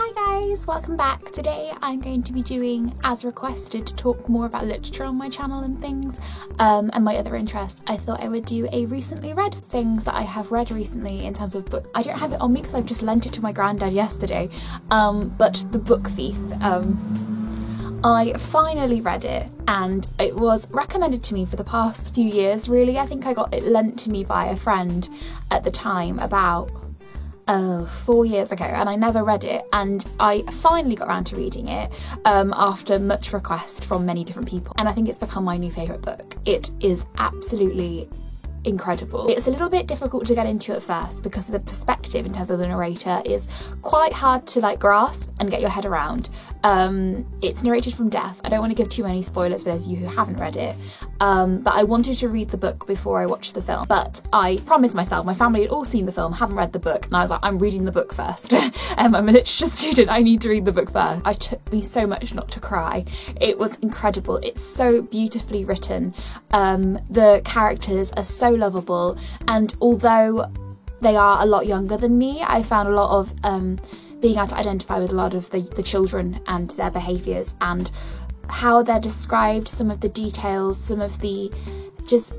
Hi guys, welcome back. Today I'm going to be doing, as requested, to talk more about literature on my channel and things, and my other interests. I thought I would do a recently read things that I have read recently in terms of book. I don't have it on me because I've just lent it to my granddad yesterday, but The Book Thief. I finally read it and it was recommended to me for the past few years really. I think I got it lent to me by a friend at the time about 4 years ago, and I never read it, and I finally got around to reading it after much request from many different people, and I think it's become my new favourite book. It is absolutely incredible. It's a little bit difficult to get into at first because the perspective in terms of the narrator is quite hard to grasp and get your head around. It's narrated from death. I don't want to give too many spoilers for those of you who haven't read it, but I wanted to read the book before I watched the film, but I promised myself, my family had all seen the film, haven't read the book, and I was like, I'm reading the book first. I'm a literature student, I need to read the book first. It took me so much not to cry. It was incredible. It's so beautifully written. The characters are so lovable, and although they are a lot younger than me, I found a lot of being able to identify with a lot of the children and their behaviours and how they're described, some of the details, some of the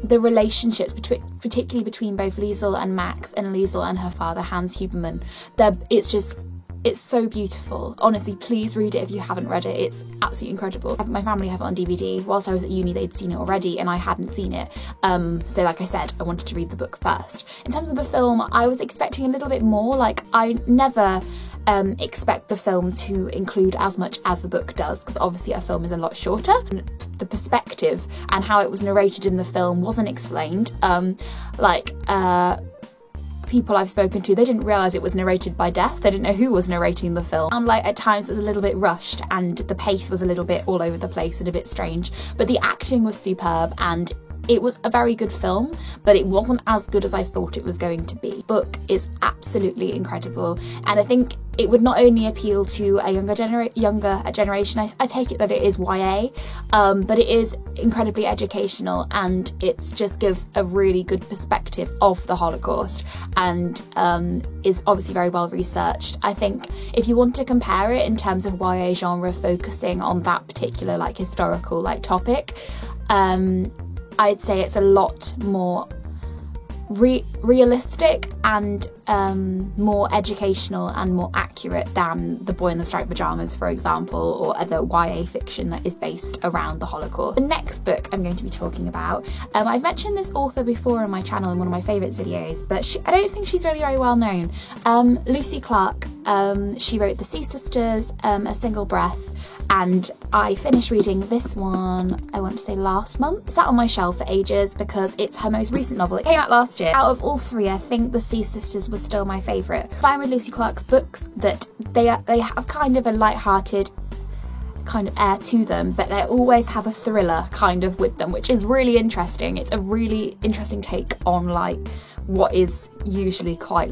relationships particularly between both Liesl and Max, and Liesl and her father Hans Huberman. It's so beautiful. Honestly, please read it if you haven't read it. It's absolutely incredible. My family have it on DVD. Whilst I was at uni, they'd seen it already and I hadn't seen it. So like I said, I wanted to read the book first. In terms of the film, I was expecting a little bit more. I never expect the film to include as much as the book does, because obviously a film is a lot shorter. The perspective and how it was narrated in the film wasn't explained. People I've spoken to, they didn't realise it was narrated by Death. They didn't know who was narrating the film. And at times it was a little bit rushed and the pace was a little bit all over the place and a bit strange. But the acting was superb and it was a very good film, but it wasn't as good as I thought it was going to be. The book is absolutely incredible, and I think it would not only appeal to a younger generation. I take it that it is YA, but it is incredibly educational, and it just gives a really good perspective of the Holocaust, and is obviously very well researched. I think if you want to compare it in terms of YA genre focusing on that particular historical topic, I'd say it's a lot more realistic and more educational and more accurate than The Boy in the Striped Pyjamas, for example, or other YA fiction that is based around the Holocaust. The next book I'm going to be talking about, I've mentioned this author before on my channel in one of my favourites videos, but I don't think she's really very well known. Lucy Clarke. She wrote The Sea Sisters, A Single Breath, and I finished reading this one, I want to say last month. It sat on my shelf for ages because it's her most recent novel. It came out last year. Out of all three, I think The Sea Sisters was still my favourite. I find with Lucy Clarke's books that they have kind of a light-hearted kind of air to them, but they always have a thriller kind of with them, which is really interesting. It's a really interesting take on what is usually quite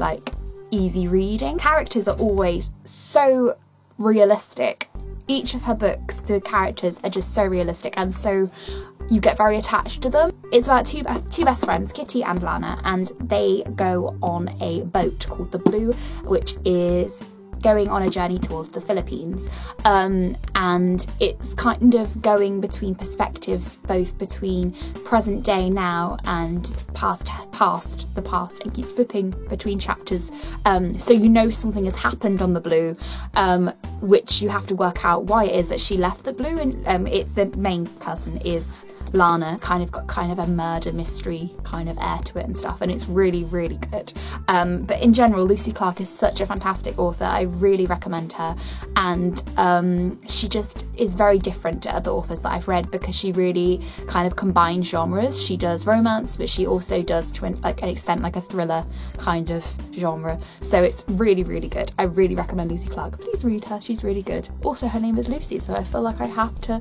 easy reading. Characters are always so realistic. Each of her books, the characters are just so realistic, and so you get very attached to them. It's about two best friends, Kitty and Lana, and they go on a boat called the Blue, which is going on a journey towards the Philippines, and it's kind of going between perspectives, both between present day now and the past, and keeps flipping between chapters, so you know something has happened on the Blue, which you have to work out why it is that she left the Blue, and it's the main person is Lana. Got kind of a murder mystery kind of air to it and stuff, and it's really, really good. But in general, Lucy Clarke is such a fantastic author. I really recommend her, and she just is very different to other authors that I've read because she really kind of combines genres. She does romance, but she also does to an extent a thriller kind of genre. So it's really, really good. I really recommend Lucy Clarke. Please read her. She's really good. Also, her name is Lucy, so I feel like I have to,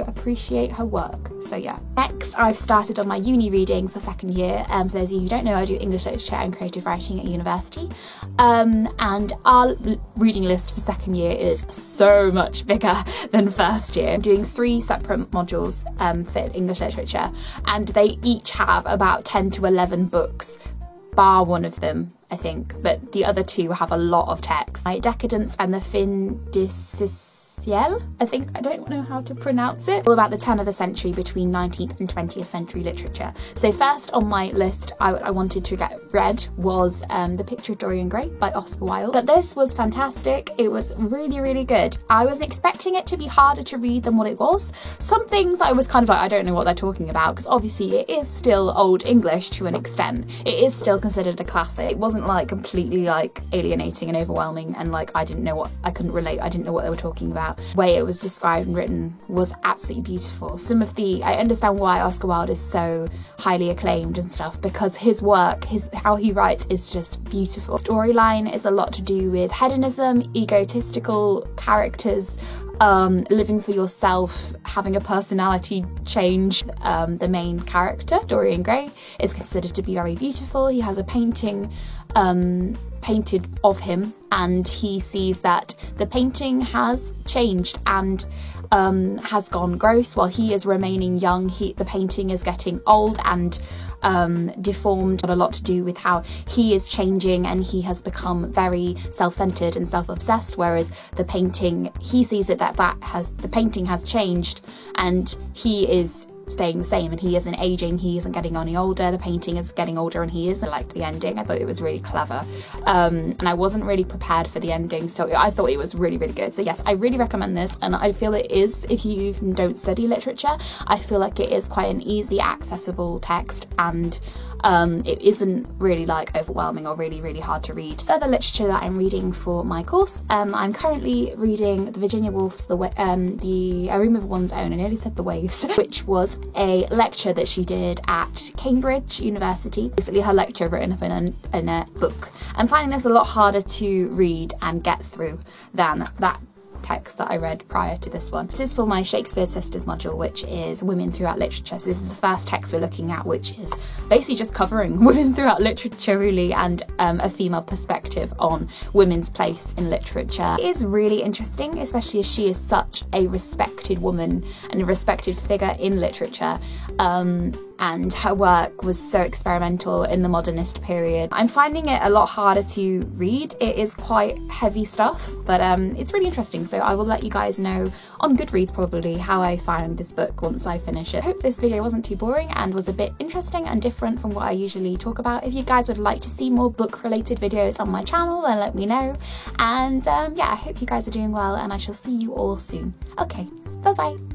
appreciate her work. So yeah. Next, I've started on my uni reading for second year. For those of you who don't know, I do English literature and creative writing at university. And our reading list for second year is so much bigger than first year. I'm doing 3 separate modules for English literature, and they each have about 10 to 11 books bar one of them, I think, but the other two have a lot of text. Decadence and the Fin de Siècle, I don't know how to pronounce it, all about the turn of the century between 19th and 20th century literature. So first on my list I wanted to get read was The Picture of Dorian Gray by Oscar Wilde. But this was fantastic. It was really, really good. I was expecting it to be harder to read than what it was. Some things I was kind of like, I don't know what they're talking about, because obviously it is still Old English to an extent. It is still considered a classic. It wasn't like completely like alienating and overwhelming and like I couldn't relate, I didn't know what they were talking about. The way it was described and written was absolutely beautiful. I understand why Oscar Wilde is so highly acclaimed and stuff, because his work, how he writes is just beautiful. Storyline is a lot to do with hedonism, egotistical characters, living for yourself, having a personality change. The main character, Dorian Gray, is considered to be very beautiful. He has a painting painted of him, and he sees that the painting has changed and has gone gross while he is remaining young. The painting is getting old and deformed. Got a lot to do with how he is changing, and he has become very self-centered and self-obsessed, whereas the painting, he sees it the painting has changed and he is staying the same, and he isn't aging, he isn't getting any older, the painting is getting older and he isn't. Like the ending, I thought it was really clever, and I wasn't really prepared for the ending, so I thought it was really, really good. So yes, I really recommend this, and I feel it is, if you even don't study literature, I feel like it is quite an easy, accessible text, and it isn't really like overwhelming or really, really hard to read. So the literature that I'm reading for my course, I'm currently reading the Virginia Woolf's A Room of One's Own, I nearly said The Waves, which was a lecture that she did at Cambridge University. Basically her lecture written up in a book. I'm finding this a lot harder to read and get through than that text that I read prior to this one. This is for my Shakespeare Sisters module, which is women throughout literature. So this is the first text we're looking at, which is basically just covering women throughout literature really, and a female perspective on women's place in literature. It is really interesting, especially as she is such a respected woman and a respected figure in literature. And her work was so experimental in the modernist period. I'm finding it a lot harder to read. It is quite heavy stuff, but it's really interesting. So I will let you guys know on Goodreads probably how I found this book once I finish it. I hope this video wasn't too boring and was a bit interesting and different from what I usually talk about. If you guys would like to see more book related videos on my channel, then let me know. And yeah, I hope you guys are doing well, and I shall see you all soon. Okay, bye bye.